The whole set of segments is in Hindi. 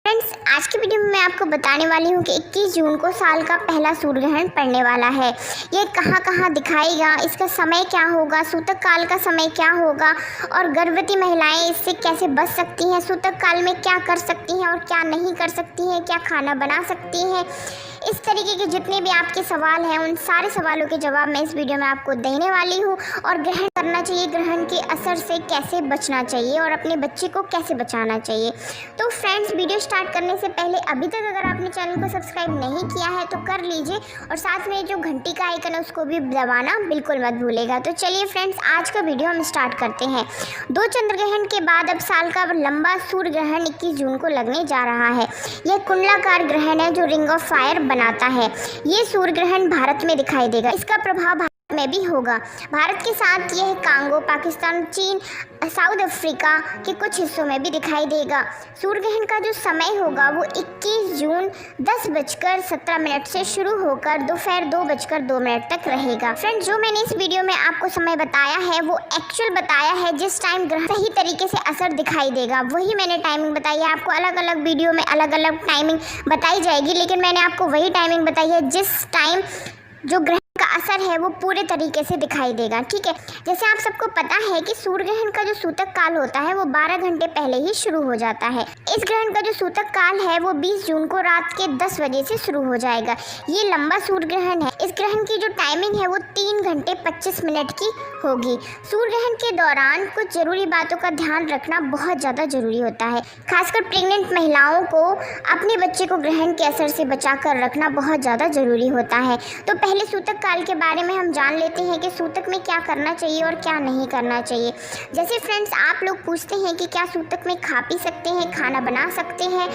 फ्रेंड्स, आज की वीडियो में मैं आपको बताने वाली हूँ कि 21 जून को साल का पहला सूर्य ग्रहण पड़ने वाला है। ये कहाँ कहाँ दिखाएगा, इसका समय क्या होगा, सूतक काल का समय क्या होगा और गर्भवती महिलाएं इससे कैसे बच सकती हैं, सूतक काल में क्या कर सकती हैं और क्या नहीं कर सकती हैं, क्या खाना बना सकती हैं। इस तरीके के जितने भी आपके सवाल हैं उन सारे सवालों के जवाब मैं इस वीडियो में आपको देने वाली हूँ। और ग्रहण करना चाहिए, ग्रहण के असर से कैसे बचना चाहिए और अपने बच्चे को कैसे बचाना चाहिए। तो फ्रेंड्स, वीडियो स्टार्ट करने से पहले अभी तक अगर आपने चैनल को सब्सक्राइब नहीं किया है तो कर लीजिए और साथ में जो घंटी का आइकन है उसको भी दबाना बिल्कुल मत भूलेगा। तो चलिए फ्रेंड्स, आज का वीडियो हम स्टार्ट करते हैं। 2 चंद्र ग्रहण के बाद अब साल का लंबा सूर्य ग्रहण 21 जून को लगने जा रहा है। यह कुंडलाकार ग्रहण है जो रिंग ऑफ फायर बनाता है। ये सूर्य ग्रहण भारत में दिखाई देगा। इसका प्रभाव भारत में भी होगा। भारत के साथ यह कांगो, पाकिस्तान, चीन, साउथ अफ्रीका के कुछ हिस्सों में भी दिखाई देगा। सूर्य ग्रहण का जो समय होगा वो 21 जून 10:17 से शुरू होकर दोपहर 2:02 तक रहेगा। फ्रेंड्स, जो मैंने इस वीडियो में आपको समय बताया है वो एक्चुअल बताया है। जिस टाइम ग्रहण सही तरीके से असर दिखाई देगा वही मैंने टाइमिंग बताई है। आपको अलग अलग वीडियो में अलग अलग टाइमिंग बताई जाएगी, लेकिन मैंने आपको वही टाइमिंग बताई है जिस टाइम जो ग्रहण का असर है वो पूरे तरीके से दिखाई देगा। ठीक है, जैसे आप सबको पता है कि सूर्य ग्रहण का जो सूतक काल होता है वो 12 घंटे पहले ही शुरू हो जाता है। इस ग्रहण का जो सूतक काल है वो 20 जून को रात के 10 बजे से शुरू हो जाएगा। ये लंबा सूर्य ग्रहण है। इस ग्रहण की जो टाइमिंग है वो 3 घंटे 25 मिनट की होगी। सूर्य ग्रहण के दौरान कुछ जरूरी बातों का ध्यान रखना बहुत ज़्यादा जरूरी होता है। खासकर प्रेग्नेंट महिलाओं को अपने बच्चे को ग्रहण के असर से बचा कर रखना बहुत ज़्यादा जरूरी होता है। तो पहले सूतक काल के बारे में हम जान लेते हैं कि सूतक में क्या करना चाहिए और क्या नहीं करना चाहिए। जैसे फ्रेंड्स, आप लोग पूछते हैं कि क्या सूतक में खा पी सकते हैं, खाना बना सकते हैं।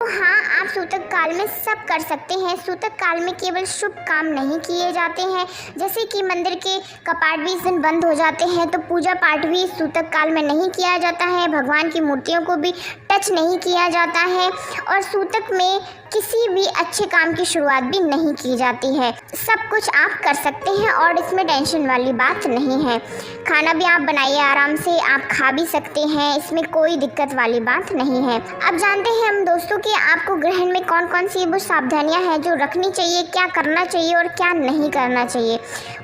तो हाँ, आप सूतक काल में सब कर सकते हैं। सूतक काल में केवल शुभ काम नहीं किए जाते हैं, जैसे कि मंदिर के कपाट भी इस दिन बंद हो जाते हैं, तो पूजा पाठ भी सूतक काल में नहीं किया जाता है। भगवान की मूर्तियों को भी टच नहीं किया जाता है और सूतक में किसी भी अच्छे काम की शुरुआत भी नहीं की जाती है। सब कुछ आप कर सकते हैं और इसमें टेंशन वाली बात नहीं है। खाना भी आप बनाइए आराम से, आप खा भी सकते हैं, इसमें कोई दिक्कत वाली बात नहीं है। अब जानते हैं हम दोस्तों कि आपको ग्रहण में कौन कौन सी वो सावधानियां हैं जो रखनी चाहिए, क्या करना चाहिए और क्या नहीं करना चाहिए।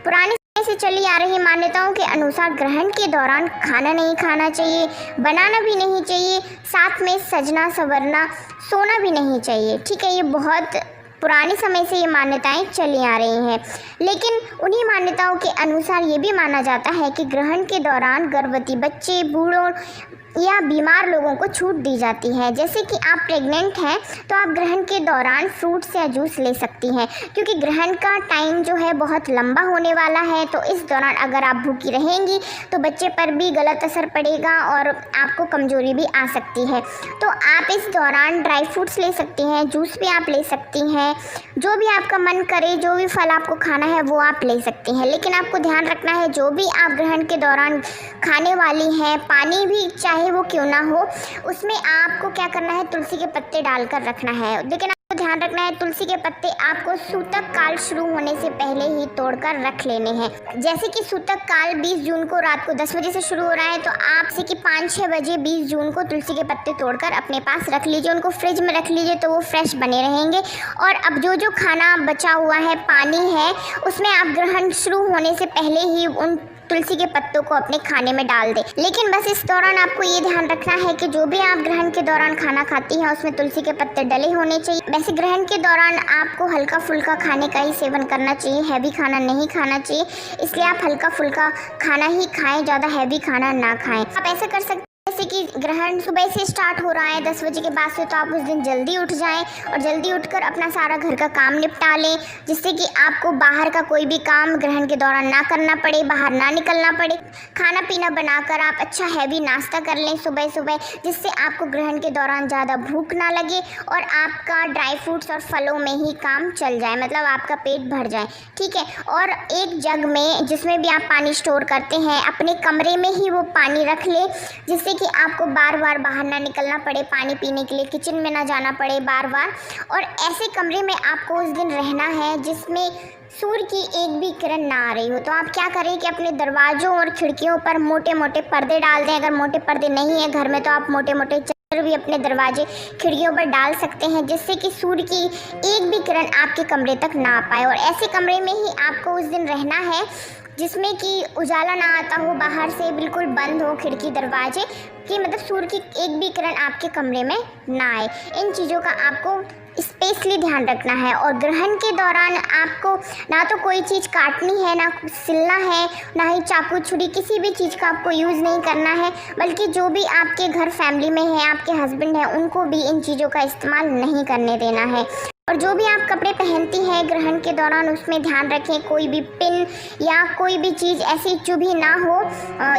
पुराने से चली आ रही मान्यताओं के अनुसार ग्रहण के दौरान खाना नहीं खाना चाहिए, बनाना भी नहीं चाहिए, साथ में सजना संवरना, सोना भी नहीं चाहिए। ठीक है, ये बहुत पुराने समय से ये मान्यताएं चली आ रही हैं, लेकिन उन्हीं मान्यताओं के अनुसार ये भी माना जाता है कि ग्रहण के दौरान गर्भवती बच्चे, बूढ़ों या बीमार लोगों को छूट दी जाती है। जैसे कि आप प्रेग्नेंट हैं तो आप ग्रहण के दौरान फ्रूट्स या जूस ले सकती हैं, क्योंकि ग्रहण का टाइम जो है बहुत लंबा होने वाला है। तो इस दौरान अगर आप भूखी रहेंगी तो बच्चे पर भी गलत असर पड़ेगा और आपको कमजोरी भी आ सकती है। तो आप इस दौरान ड्राई फ्रूट्स ले सकती हैं, जूस भी आप ले सकती हैं, जो भी आपका मन करे, जो भी फल आपको खाना है वो आप ले सकती हैं। लेकिन आपको ध्यान रखना है, जो भी आप ग्रहण के दौरान खाने वाली हैं, पानी भी चाहे वो क्यों ना हो, उसमें आपको क्या करना है, तुलसी के पत्ते डालकर रखना है। लेकिन आपको ध्यान रखना है, तुलसी के पत्ते आपको सूतक काल शुरू होने से पहले ही तोड़कर रख लेने हैं। जैसे कि सूतक काल 20 जून को रात को 10 बजे से शुरू हो रहा है, तो आप से कि 5-6 बजे 20 जून को तुलसी के पत्ते तोड़कर अपने पास रख लीजिए, उनको फ्रिज में रख लीजिए तो वो फ्रेश बने रहेंगे। और अब जो जो खाना बचा हुआ है, पानी है, उसमें आप ग्रहण शुरू होने से पहले ही उन तुलसी के पत्तों को अपने खाने में डाल दें। लेकिन बस इस दौरान आपको ये ध्यान रखना है कि जो भी आप ग्रहण के दौरान खाना खाती हैं उसमें तुलसी के पत्ते डले होने चाहिए। वैसे ग्रहण के दौरान आपको हल्का फुल्का खाने का ही सेवन करना चाहिए, हैवी खाना नहीं खाना चाहिए, इसलिए आप हल्का फुल्का खाना ही खाएं, ज़्यादा हैवी खाना ना खाएं। आप ऐसा कर सकते जैसे कि ग्रहण सुबह से स्टार्ट हो रहा है 10 बजे के बाद से, तो आप उस दिन जल्दी उठ जाएं और जल्दी उठकर अपना सारा घर का काम निपटा लें, जिससे कि आपको बाहर का कोई भी काम ग्रहण के दौरान ना करना पड़े, बाहर ना निकलना पड़े। खाना पीना बनाकर आप अच्छा हैवी नाश्ता कर लें सुबह सुबह, जिससे आपको ग्रहण के दौरान ज़्यादा भूख ना लगे और आपका ड्राई फ्रूट्स और फलों में ही काम चल जाए, मतलब आपका पेट भर जाए। ठीक है, और एक जग में जिसमें भी आप पानी स्टोर करते हैं अपने कमरे में ही वो पानी रख ले, जिससे कि आपको बार बार बाहर ना निकलना पड़े पानी पीने के लिए, किचन में ना जाना पड़े बार बार। और ऐसे कमरे में आपको उस दिन रहना है जिसमें सूर्य की एक भी किरण ना आ रही हो। तो आप क्या करें कि अपने दरवाज़ों और खिड़कियों पर मोटे मोटे पर्दे डाल दें। अगर मोटे पर्दे नहीं है घर में तो आप मोटे मोटे भी अपने दरवाजे खिड़कियों पर डाल सकते हैं, जिससे कि सूर्य की एक भी किरण आपके कमरे तक ना आ पाए। और ऐसे कमरे में ही आपको उस दिन रहना है जिसमें कि उजाला ना आता हो, बाहर से बिल्कुल बंद हो खिड़की दरवाजे, कि मतलब सूर्य की एक भी किरण आपके कमरे में ना आए। इन चीज़ों का आपको स्पेशली ध्यान रखना है। और ग्रहण के दौरान आपको ना तो कोई चीज़ काटनी है, ना सिलना है, ना ही चाकू छुरी, किसी भी चीज़ का आपको यूज़ नहीं करना है, बल्कि जो भी आपके घर फैमिली में है, आपके हस्बैंड हैं, उनको भी इन चीज़ों का इस्तेमाल नहीं करने देना है। और जो भी आप कपड़े पहनती हैं ग्रहण के दौरान, उसमें ध्यान रखें कोई भी पिन या कोई भी चीज़ ऐसी चुभी ना हो।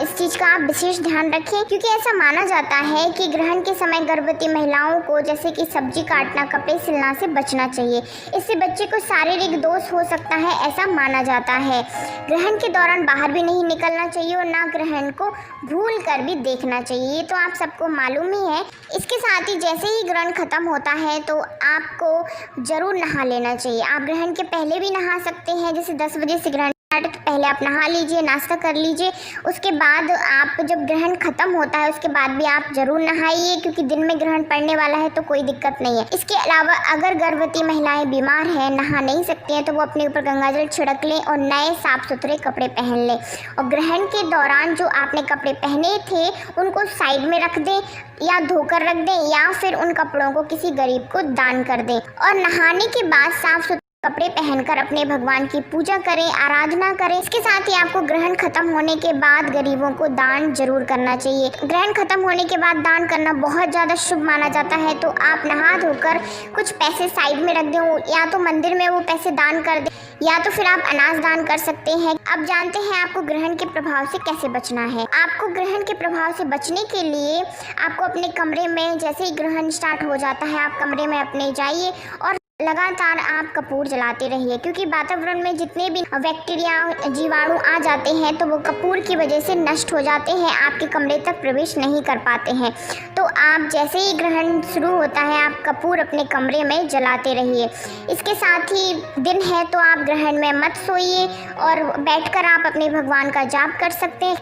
इस चीज़ का आप विशेष ध्यान रखें, क्योंकि ऐसा माना जाता है कि ग्रहण के समय गर्भवती महिलाओं को जैसे कि सब्जी काटना, कपड़े सिलना से बचना चाहिए। इससे बच्चे को शारीरिक दोष हो सकता है, ऐसा माना जाता है। ग्रहण के दौरान बाहर भी नहीं निकलना चाहिए और ना ग्रहण को भूल कर भी देखना चाहिए, ये तो आप सबको मालूम ही है। इसके साथ ही जैसे ही ग्रहण खत्म होता है तो आपको ज़रूर नहा लेना चाहिए। आप ग्रहण के पहले भी नहा सकते हैं, जैसे 10 बजे से ग्रहण तो पहले आप नहा लीजिए, नाश्ता कर लीजिए। उसके बाद आप जब ग्रहण खत्म होता है उसके बाद भी आप ज़रूर नहाइए, क्योंकि दिन में ग्रहण पड़ने वाला है तो कोई दिक्कत नहीं है। इसके अलावा अगर गर्भवती महिलाएं बीमार हैं, नहा नहीं सकती हैं, तो वो अपने ऊपर गंगाजल छिड़क लें और नए साफ़ सुथरे कपड़े पहन लें। और ग्रहण के दौरान जो आपने कपड़े पहने थे उनको साइड में रख दें या धोकर रख दें, या फिर उन कपड़ों को किसी गरीब को दान कर दें। और नहाने के बाद साफ़ सुथरे कपड़े पहनकर अपने भगवान की पूजा करें, आराधना करें। इसके साथ ही आपको ग्रहण खत्म होने के बाद गरीबों को दान जरूर करना चाहिए। ग्रहण खत्म होने के बाद दान करना बहुत ज़्यादा शुभ माना जाता है, तो आप नहा धोकर कुछ पैसे साइड में रख दें, या तो मंदिर में वो पैसे दान कर दें, या तो फिर आप अनाज दान कर सकते हैं। अब जानते हैं आपको ग्रहण के प्रभाव से कैसे बचना है। आपको ग्रहण के प्रभाव से बचने के लिए आपको अपने कमरे में, जैसे ही ग्रहण स्टार्ट हो जाता है, आप कमरे में अपने जाइए और लगातार आप कपूर जलाते रहिए, क्योंकि वातावरण में जितने भी बैक्टीरिया, जीवाणु आ जाते हैं तो वो कपूर की वजह से नष्ट हो जाते हैं, आपके कमरे तक प्रवेश नहीं कर पाते हैं। तो आप जैसे ही ग्रहण शुरू होता है आप कपूर अपने कमरे में जलाते रहिए। इसके साथ ही दिन है तो आप ग्रहण में मत सोइए और बैठकर आप अपने भगवान का जाप कर सकते हैं,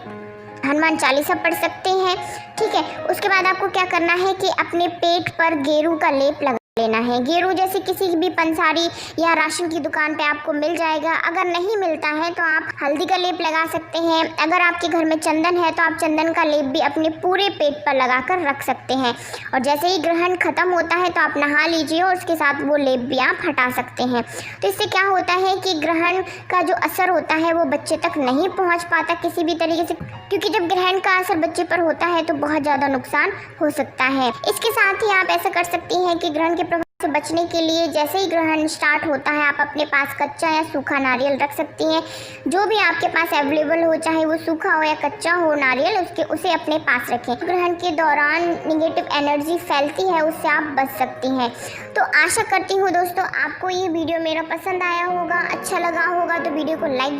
हनुमान चालीसा पढ़ सकते हैं। ठीक है, उसके बाद आपको क्या करना है कि अपने पेट पर गेरू का लेप लगा लेना है। गेरू जैसे किसी भी पंसारी या राशन की दुकान पे आपको मिल जाएगा। अगर नहीं मिलता है तो आप हल्दी का लेप लगा सकते हैं। अगर आपके घर में चंदन है तो आप चंदन का लेप भी अपने पूरे पेट पर लगाकर रख सकते हैं। और जैसे ही ग्रहण खत्म होता है तो आप नहा लीजिए और उसके साथ वो लेप भी आप हटा सकते हैं। तो इससे क्या होता है कि ग्रहण का जो असर होता है वो बच्चे तक नहीं पहुँच पाता किसी भी तरीके से, क्योंकि जब ग्रहण का असर बच्चे पर होता है तो बहुत ज़्यादा नुकसान हो सकता है। इसके साथ ही आप ऐसा कर सकती हैं कि ग्रहण के प्रभाव से बचने के लिए जैसे ही ग्रहण स्टार्ट होता है आप अपने पास कच्चा या सूखा नारियल रख सकती हैं। जो भी आपके पास अवेलेबल हो, चाहे वो सूखा हो या कच्चा हो नारियल, उसे अपने पास रखें। ग्रहण के दौरान निगेटिव एनर्जी फैलती है, उससे आप बच सकती हैं। तो आशा करती हूँ दोस्तों आपको ये वीडियो मेरा पसंद आया होगा, अच्छा लगा होगा, तो वीडियो को लाइक